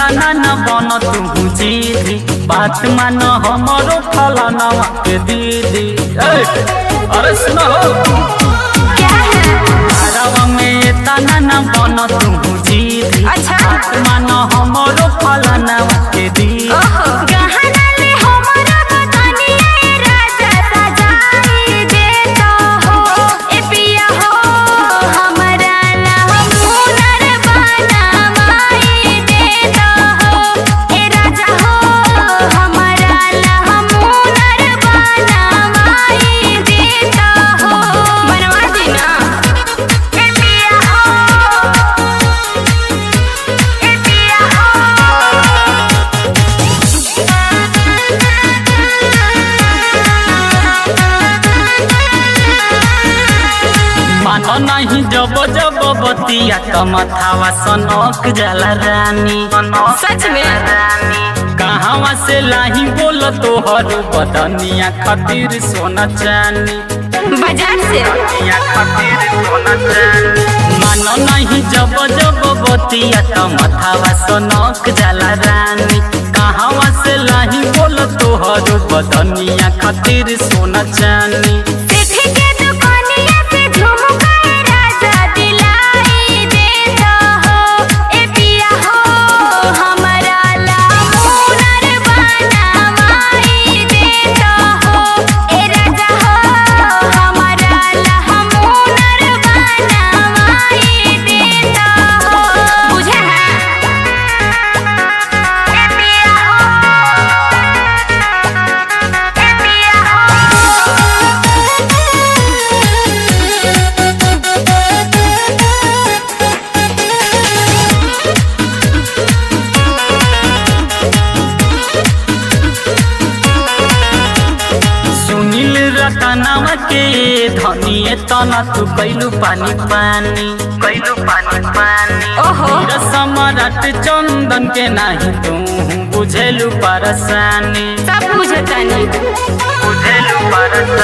तना न बन तू जीदी, बात मान हमरो फलाना के दीदी। अरे सुनो में तना न बन तू जीदी, बात मान हमरो फलाना के दीदी। मानो नहीं जब जब बतिया तो मथावा सनक जाला रानी। सच में कहावा से लाही बोल तोहर बदनिया खातिर सोना चानी, बाजार से खातिर सोना चानी। मानो नहीं जब जब बतिया तो मथावा सनक जाला रानी। कहावा से लाही बोल तोहर बदनिया खातिर सोना चानी। तनावा के धनिए तना तू कैलू पानी पानी, कैलू पानी पानी। सम्राट चंदन के नहीं तू बुझेलू परेशानी, सब बुझतानी बुझेलू परेशानी।